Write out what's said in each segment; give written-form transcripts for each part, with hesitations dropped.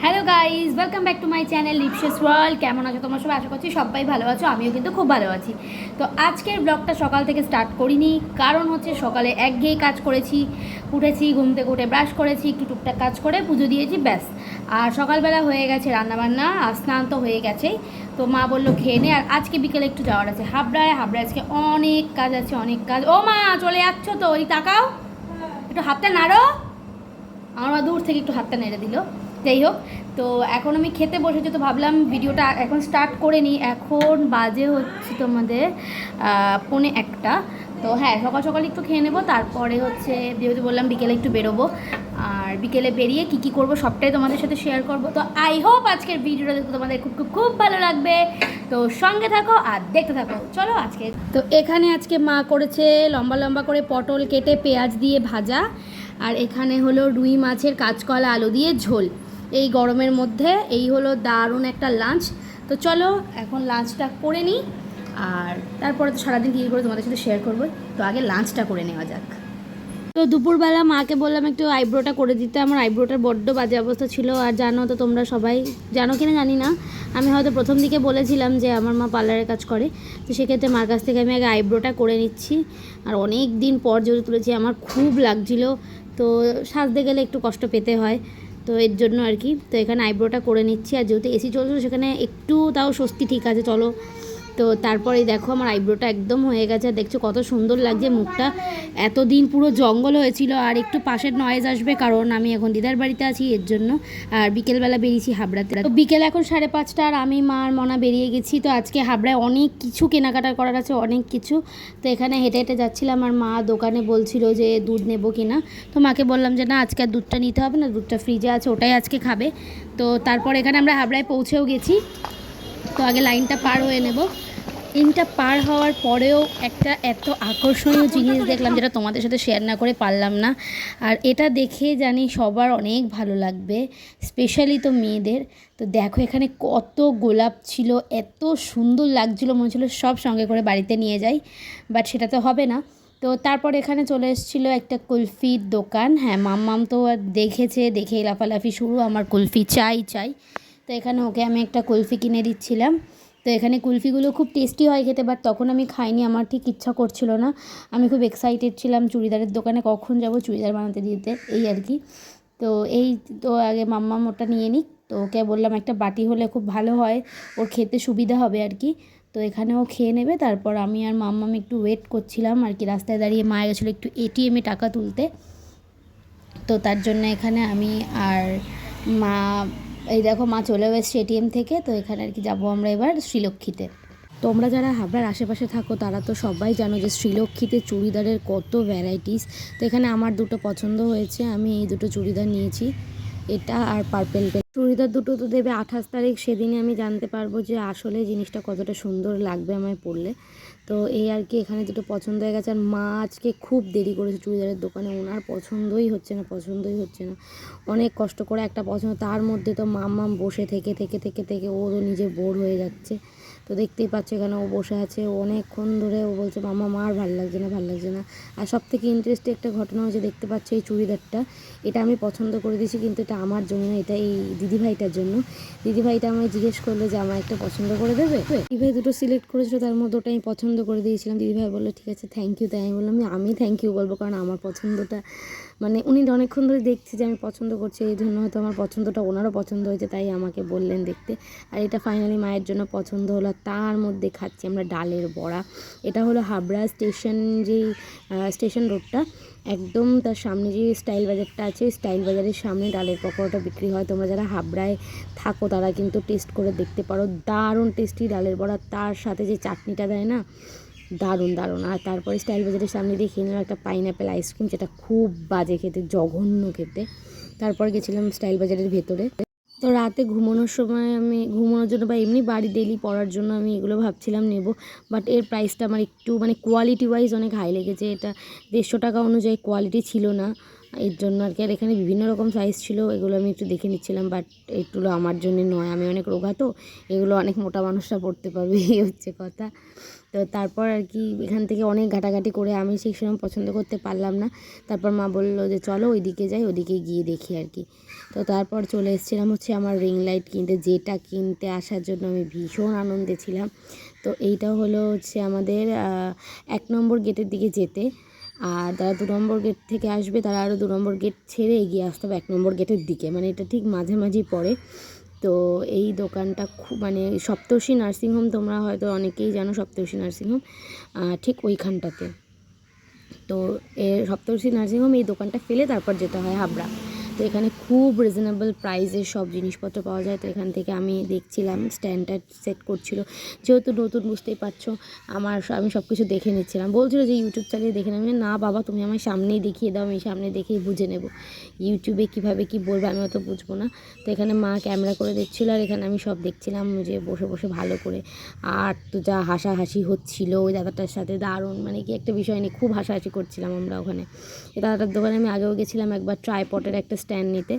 Hello guys, welcome back to my channel Lipsha's world. কেমন আছো তোমরা সবাই? আশা করছি সবাই ভালো আছো, আমিও কিন্তু খুব ভালো আছি। তো আজকের ব্লগটা সকাল থেকে স্টার্ট করিনি, কারণ হচ্ছে সকালে একঘেয়ে কাজ করেছি। উঠেছি, ঘুম থেকে উঠে ব্রাশ করেছি, একটু টুকটাক কাজ করে পুজো দিয়েছি, ব্যাস। আর সকালবেলা হয়ে গেছে রান্নাবান্না, আর স্নান তো হয়ে গেছেই। তো মা বললো খেয়ে নে। আর আজকে বিকেলে একটু যাওয়ার আছে হাবড়ায় আজকে অনেক কাজ আছে, অনেক কাজ। ও মা, চলে যাচ্ছ তো? ওই তাকাও, একটু হাতটা নাড়ো। আমার মা দূর থেকে একটু হাতটা নেড়ে দিল। যাই হোক, তো এখন আমি খেতে বসেছি, তো ভাবলাম ভিডিওটা এখন স্টার্ট করে নিই। এখন বাজে হচ্ছে তোমাদের 1:45। তো হ্যাঁ, সকাল সকাল একটু খেয়ে নেবো, তারপরে হচ্ছে যেহেতু বললাম বিকেলে একটু বেরোবো, আর বিকেলে বেরিয়ে কী কী করবো সবটাই তোমাদের সাথে শেয়ার করবো। তো আই হোপ আজকের ভিডিওটা দেখতে তোমাদের খুব খুব খুব ভালো লাগবে। তো সঙ্গে থাকো আর দেখতে থাকো। চলো আজকে তো এখানে আজকে মা করেছে লম্বা লম্বা করে পটল কেটে পেঁয়াজ দিয়ে ভাজা, আর এখানে হলো রুই মাছের কাঁচকলা আলু দিয়ে ঝোল। এই গরমের মধ্যে এই হলো দারুণ একটা লাঞ্চ। তো চলো এখন লাঞ্চটা করে নিই, আর তারপরে তো সারাদিন কী করে তোমাদের সাথে শেয়ার করবো। তো আগে লাঞ্চটা করে নেওয়া যাক। তো দুপুরবেলা মাকে বললাম একটু আইব্রোটা করে দিতে। আমার আইব্রোটার বড্ড বাজে অবস্থা ছিল, আর জানো তো তোমরা সবাই, জানো কিনা জানি না, আমি হয়তো প্রথম দিকে বলেছিলাম যে আমার মা পার্লারের কাজ করে, তো সেক্ষেত্রে মার কাছ থেকে আমি আগে আইব্রোটা করে নিচ্ছি। আর অনেক দিন পর যেহেতু তুলেছি, আমার খুব লাগছিলো, তো সাজতে গেলে একটু কষ্ট পেতে হয়, তো এর জন্য আর কি। তো এখানে আইব্রোটা করে নিচ্ছি, আর যেহেতু এসি চলছিল সেখানে একটু তাও স্বস্তি, ঠিক আছে চলো। তো তারপরেই দেখো আমার আইব্রোটা একদম হয়ে গেছে, আর দেখছো কত সুন্দর লাগছে মুখটা। এতদিন পুরো জঙ্গল হয়েছিল, আর একটু পাশের নয়েজ আসবে কারণ আমি এখন দিদার বাড়িতে আছি, এর জন্য। আর বিকেলবেলা বেরিয়েছি হাবড়াতে। তো বিকেল এখন 5:30, আর আমি মা আর মনা বেরিয়ে গেছি। তো আজকে হাবড়ায় অনেক কিছু কেনাকাটা করার আছে, অনেক কিছু। তো এখানে হেঁটে হেঁটে যাচ্ছিলাম, আর মা দোকানে বলছিল যে দুধ নেবো কিনা। তো মাকে বললাম যে না, আজকে আর দুধটা নিতে হবে না, দুধটা ফ্রিজে আছে, ওটাই আজকে খাবে। তো তারপর এখানে আমরা হাবড়ায় পৌঁছেও গেছি। তো আগে লাইনটা পার হয়ে নেব। লাইনটা পার হওয়ার পরেও একটা এত আকর্ষণীয় জিনিস দেখলাম, যেটা তোমাদের সাথে শেয়ার না করে পারলাম না। আর এটা দেখে জানি সবার অনেক ভালো লাগবে, স্পেশালি তো মেয়েদের। তো দেখো এখানে কত গোলাপ ছিল, এত সুন্দর লাগছিলো, মনে হচ্ছিলো সব সঙ্গে করে বাড়িতে নিয়ে যাই, বাট সেটা তো হবে না। তো তারপর এখানে চলে এসেছিলো একটা কুলফির দোকান। হ্যাঁ, মাম্মাম তো দেখেছে, দেখেই লাফালাফি শুরু, আমার কুলফি চাই চাই। তো এখানে ওকে আমি একটা কুলফি কিনে দিচ্ছিলাম। তো এখানে কুলফিগুলো খুব টেস্টি হয় খেতে, বাট তখন আমি খাইনি, আমার ঠিক ইচ্ছা করছিল না। আমি খুব এক্সাইটেড ছিলাম চুড়িদারের দোকানে কখন যাব চুড়িদার বানাতে দিতে, এই আর কি। তো এই তো আগে মাম্মাম ওটা নিয়ে নিক। তো ওকে বললাম একটা বাটি হলে খুব ভালো হয়, ওর খেতে সুবিধা হবে আর কি। তো এখানেও খেয়ে নেবে, তারপর আমি আর মাম্মাম একটু ওয়েট করছিলাম আর কি। রাস্তায় দাঁড়িয়ে মা গেছিলো একটু এটিএমে টাকা তুলতে, তো তার জন্য এখানে আমি আর মা, এই দেখো মা চলেও এসছে এটিএম থেকে। তো এখানে আর কি যাবো আমরা এবার শ্রীলক্ষ্মীতে। তোমরা যারা হাবড়ার আশেপাশে থাকো তারা তো সবাই জানো যে শ্রীলক্ষ্মীতে চুড়িদারের কত ভ্যারাইটিস। তো এখানে আমার দুটো পছন্দ হয়েছে, আমি এই দুটো চুড়িদার নিয়েছি, এটা আর পার্পেল পেন। চুড়িদার দুটো তো দেবে 28 তারিখ, সেদিনে আমি জানতে পারবো যে আসলে জিনিসটা কতটা সুন্দর লাগবে আমায় পরলে। তো এই আর কি, এখানে দুটো পছন্দ হয়ে গেছে। আর মা আজকে খুব দেরি করেছে চুড়িদারের দোকানে, ওনার পছন্দই হচ্ছে না, পছন্দই হচ্ছে না। অনেক কষ্ট করে একটা পছন্দ, তার মধ্যে তো মাম্মাম বসে থেকে থেকে থেকে থেকে ও তো নিজে বোর হয়ে যাচ্ছে। তো দেখতেই পাচ্ছ এখানে ও বসে আছে, অনেকক্ষণ ধরে ও বলছে মাম্মা আর ভালো লাগছে না, ভালো লাগছে না। আর সব থেকে ইন্টারেস্টিং একটা ঘটনা হচ্ছে, দেখতে পাচ্ছ এই চুড়িদারটা, এটা আমি পছন্দ করে দিয়েছি, কিন্তু এটা আমার জন্য না, এটা এই দিদিভাইটার জন্য। দিদিভাইটা আমায় জিজ্ঞেস করলো যে আমার একটা পছন্দ করে দেবে। দিদিভাই দুটো সিলেক্ট করেছিল, তার মধ্যে ওটা আমি পছন্দ করে দিয়েছিলাম। দিদিভাই বললো ঠিক আছে, থ্যাংক ইউ। তাই আমি বললাম আমি থ্যাংক ইউ বলবো, কারণ আমার পছন্দটা মানে উনি অনেকক্ষণ ধরে দেখছি যে আমি পছন্দ করছি, এই জন্য হয়তো আমার পছন্দটা ওনারও পছন্দ হয়েছে, তাই আমাকে বললেন দেখতে। আর এটা ফাইনালি মায়ের জন্য পছন্দ হলো। তার মধ্যে খাচ্ছি আমরা ডালের বড়া। এটা হলো হাবড়া স্টেশন, যেই স্টেশন রোডটা একদম তার সামনে যে স্টাইল বাজারটা আছে, স্টাইল বাজারের সামনে ডালের পকোড়াটা বিক্রি হয়। তোমরা যারা হাবড়ায় থাকো তারা কিন্তু টেস্ট করে দেখতে পারো, দারুণ টেস্টি ডালের বড়া। তার সাথে যে চাটনিটা দেয় না, দারুণ দারুণ। আর তারপরে স্টাইল বাজারের সামনে দিয়ে খেয়ে নিলাম একটা পাইনঅ্যাপেল আইসক্রিম, যেটা খুব বাজে খেতে, জঘন্য খেতে। তারপর গেছিলাম স্টাইল বাজারের ভেতরে। তো রাতে ঘুমানোর সময় আমি ঘুমানোর জন্য বা এমনি বাড়ি ডেলি পরার জন্য আমি এগুলো ভাবছিলাম নেব, বাট এর প্রাইসটা আমার একটু মানে কোয়ালিটি ওয়াইজ অনেক হাই লেগেছে। এটা 150 টাকা অনুযায়ী কোয়ালিটি ছিল না, এর জন্য আর কি। আর এখানে বিভিন্ন রকম সাইজ ছিল, এগুলো আমি একটু দেখে নিচ্ছিলাম, বাট এগুলো আমার জন্য নয়, আমি অনেক রোগা, তো এগুলো অনেক মোটা মানুষরা পড়তে পারবে, এই হচ্ছে কথা। তো তারপর আর কি এখান থেকে অনেক ঘাটাঘাটি করে আমি সেই সময় পছন্দ করতে পারলাম না। তারপর মা বললো যে চলো ওইদিকে যাই, ওদিকে গিয়ে দেখি আর কি। তো তারপর চলে এসেছিলাম হচ্ছে আমার রিং লাইট কিনতে, যেটা কিনতে আসার জন্য আমি ভীষণ আনন্দে ছিলাম। তো এইটা হলো হচ্ছে আমাদের 1 নম্বর গেটের দিকে যেতে, আর যারা 2 নম্বর গেট থেকে আসবে তারা আরও 2 নম্বর গেট ছেড়ে এগিয়ে আসতে হবে 1 নম্বর গেটের দিকে, মানে এটা ঠিক মাঝামাঝি পড়ে। তো এই দোকানটা খুব মানে সপ্তর্ষি নার্সিংহোম, তোমরা হয়তো অনেকেই জানো সপ্তর্ষি নার্সিংহোম, ঠিক ওইখানটাতে। তো সপ্তর্ষি নার্সিংহোম এই দোকানটা ফেলে তারপর যেতে হয় হাবড়া। তো এখানে খুব রিজনেবল প্রাইসে সব জিনিসপত্র পাওয়া যায়। তো এখান থেকে আমি দেখছিলাম, স্ট্যান্ডার্ড সেট করছিল, যেহেতু নতুন বুঝতেই পারছো আমি সব কিছু দেখে নিচ্ছিলাম। বলছিলো যে ইউটিউব চালিয়ে দেখে নেবে, না বাবা তুমি আমার সামনেই দেখিয়ে দাও, আমি সামনে দেখেই বুঝে নেব, ইউটিউবে কীভাবে কী বলবে আমি অত বুঝবো না। তো এখানে মা ক্যামেরা করে দিচ্ছিলো আর এখানে আমি সব দেখছিলাম যে বসে বসে ভালো করে। আর তো যা হাসাহাসি হচ্ছিলো ওই দাদাটার সাথে, দারুণ, মানে কি একটা বিষয় নিয়ে খুব হাসাহাসি করছিলাম আমরা ওখানে। এই দাদাটার দোকানে আমি আগেও গেছিলাম একবার ট্রাইপডের একটা স্ট্যান্ড নিতে,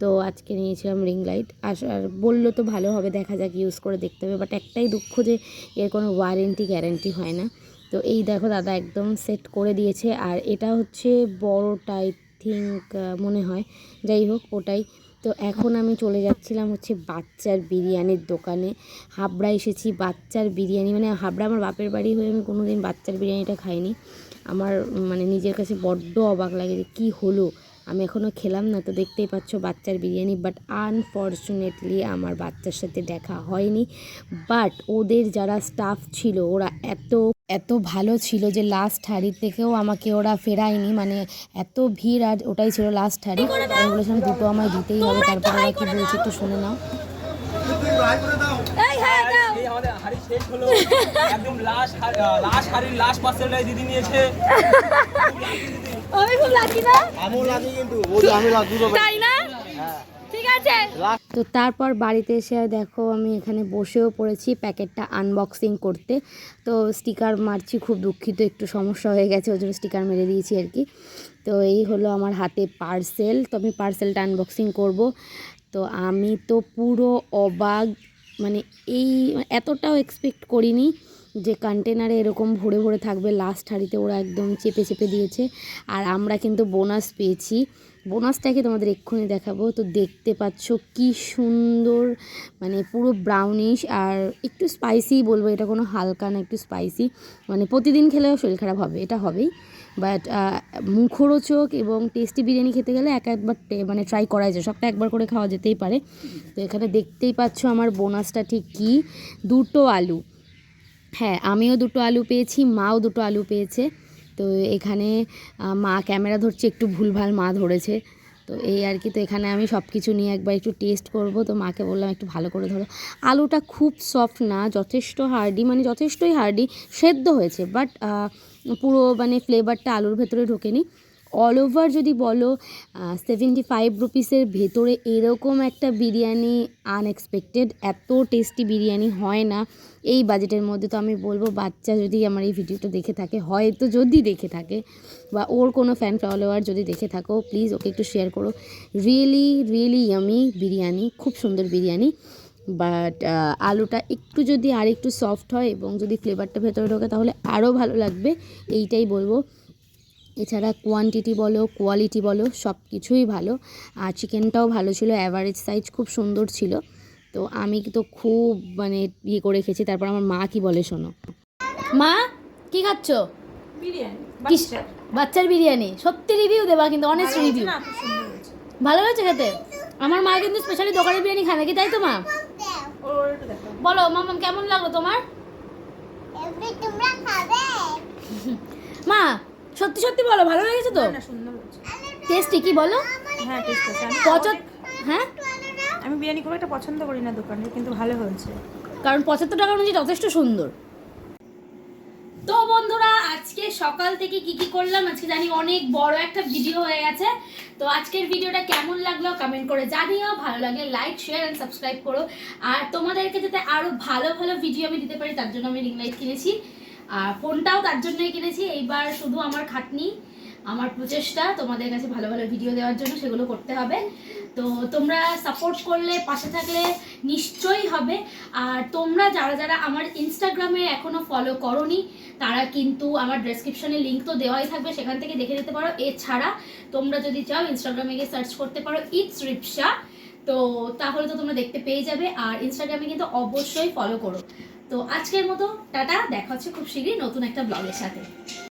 তো আজকে নিয়েছিলাম রিং লাইট। আর বললো তো ভালো হবে, দেখা যাক, ইউজ করে দেখতে হবে। বাট একটাই দুঃখ যে এর কোনো ওয়ারেন্টি গ্যারেন্টি হয় না। তো এই দেখো দাদা একদম সেট করে দিয়েছে, আর এটা হচ্ছে বড়টা আই থিঙ্ক মনে হয়, যাই হোক ওটাই। তো এখন আমি চলে যাচ্ছিলাম হচ্ছে বাচ্চার বিরিয়ানির দোকানে। হাবড়া এসেছি, বাচ্চার বিরিয়ানি, মানে হাবড়া আমার বাপের বাড়ি হয়ে আমি কোনো দিন বাচ্চার বিরিয়ানিটা খাইনি। আমার মানে নিজের কাছে বড্ড অবাক লাগে যে কী হলো, আমি এখনও খেলাম না। তো দেখতেই পাচ্ছ বাচ্চার বিরিয়ানি, বাট আনফর্চুনেটলি আমার বাচ্চার সাথে দেখা হয়নি। বাট ওদের যারা স্টাফ ছিল ওরা এত এত ভালো ছিল যে লাস্ট হাঁড়ি থেকেও আমাকে ওরা ফেরায়নি, মানে এত ভিড়, আর ওটাই ছিল লাস্ট হাঁড়ি। আমি বলেছিলাম দুটো আমায় দিতেই হবে। তারপর ওরা কি বলছে একটু শুনে নাও। আমি খুব লাকি না, তাই না? ঠিক আছে। তো তারপর বাড়িতে এসে দেখো আমি এখানে বসেও পড়েছি প্যাকেটটা আনবক্সিং করতে। তো স্টিকার মারছি, খুব দুঃখিত, একটু সমস্যা হয়ে গেছে ওই জন্য স্টিকার মেরে দিয়েছি আর কি। তো এই হলো আমার হাতে পার্সেল, তো আমি পার্সেলটা আনবক্সিং করব। তো আমি তো পুরো অবাক, মানে এই এতটাও এক্সপেক্ট করিনি যে কন্টেনারে এরকম ভরে ভরে থাকবে। লাস্ট হাঁড়িতে ওরা একদম চেপে চেপে দিয়েছে। আর আমরা কিন্তু বোনাস পেয়েছি, বোনাসটাকে তোমাদের এক্ষুনি দেখাবো। তো দেখতে পাচ্ছ কি সুন্দর, মানে পুরো ব্রাউনিশ আর একটু স্পাইসি বলবো, এটা কোনো হালকা না, একটু স্পাইসি। মানে প্রতিদিন খেলেও শরীর খারাপ হবে, এটা হবেই। বাট মুখরোচক এবং টেস্টি বিরিয়ানি খেতে গেলে একবার মানে ট্রাই করাই যায়, সবটা একবার করে খাওয়া যেতেই পারে। তো এখানে দেখতেই পাচ্ছ আমার বোনাসটা ঠিক কী, 2টো আলু। হ্যাঁ, আমিও 2টো আলু পেয়েছি, মাও 2টো আলু পেয়েছে। তো এখানে মা ক্যামেরা ধরছে, একটু ভুলভাল মা ধরেছে। তো এই আর কি। তো এখানে আমি সব কিছু নিয়ে একবার একটু টেস্ট করব। তো মাকে বললাম একটু ভালো করে ধরো। আলুটা খুব সফট না, যথেষ্ট হার্ডি, মানে যথেষ্টই হার্ডি, সেদ্ধ হয়েছে, বাট পুরো মানে ফ্লেভারটা আলুর ভেতরে ঢোকেনি। অল ওভার যদি বলো 75 রুপিসের ভেতরে এরকম একটা বিরিয়ানি আনএক্সপেক্টেড, এত টেস্টি বিরিয়ানি হয় না এই বাজেটের মধ্যে। তো আমি বলবো বাচ্চা যদি আমার এই ভিডিওটা দেখে থাকে, হয়তো যদি দেখে থাকে, বা ওর কোনো ফ্যান ফলোয়ার যদি দেখে থাকো, প্লিজ ওকে একটু শেয়ার করো। রিয়েলি রিয়েলি ইয়ামি বিরিয়ানি, খুব সুন্দর বিরিয়ানি। বাট আলুটা একটু যদি আর একটু সফট হয় এবং যদি ফ্লেভারটা ভেতরে ঢোকে তাহলে আরও ভালো লাগবে, এইটাই বলবো। এছাড়া কোয়ান্টিটি বলো, কোয়ালিটি বলো, সব কিছুই ভালো। আর চিকেনটাও ভালো ছিল, অ্যাভারেজ সাইজ, খুব সুন্দর ছিল। তো আমি তো খুব মানে ইয়ে করে খেয়েছি। তারপর আমার মা কি বলে শোনো। মা কি খাচ্ছ? বিরিয়ানি, বাচ্চার বিরিয়ানি। সত্যি রিভিউ দেবা কিন্তু, অনেস্ট রিভিউ। ভালো হয়েছে খেতে? আমার মা কিন্তু স্পেশালি দোকানের বিরিয়ানি খায় নাকি, তাই তো মা? বলো মামা কেমন লাগলো তোমার? মা সত্যি সত্যি বলো, ভালো লেগেছে তো? টেস্টি কি বলো? হ্যাঁ টেস্ট আছে। হ্যাঁ, আমি বিরিয়ানি খুব একটা পছন্দ করি না দোকানে, কিন্তু ভালো হয়েছে, কারণ 75 টাকা অনুযায়ী যথেষ্ট সুন্দর। তো বন্ধুরা আজকে সকাল থেকে কি কি করলাম, আজকে জানি অনেক বড় একটা ভিডিও হয়ে গেছে। তো আজকের ভিডিওটা কেমন লাগলো কমেন্ট করে জানিও, ভালো লাগলে লাইক শেয়ার এন্ড সাবস্ক্রাইব করো। আর তোমাদেরকে যাতে আরো ভালো ভালো ভিডিও আমি দিতে পারি তার জন্য আমি রিং লাইট কিনেছি, আর ফোনটাও তার জন্যই কিনেছি। এইবার শুধু আমার খাটনি আমার প্রচেষ্টা তোমাদের কাছে ভালো ভালো ভিডিও দেওয়ার জন্য, সেগুলো করতে হবে। তো তোমরা সাপোর্ট করলে, পাশে থাকলে নিশ্চয়ই হবে। আর তোমরা যারা যারা আমার ইনস্টাগ্রামে এখনও ফলো করোনি তারা কিন্তু আমার ডেসক্রিপশনে লিঙ্ক তো দেওয়াই থাকবে, সেখান থেকে দেখে নিতে পারো। এছাড়া তোমরা যদি চাও ইনস্টাগ্রামে গিয়ে সার্চ করতে পারো ইটস রিপসা, তো তাহলে তো তোমরা দেখতে পেয়ে যাবে। আর ইনস্টাগ্রামে কিন্তু অবশ্যই ফলো করো। তো আজকের মতো টাটা, দেখা হচ্ছে খুব শীঘ্রই নতুন একটা ব্লগের সাথে।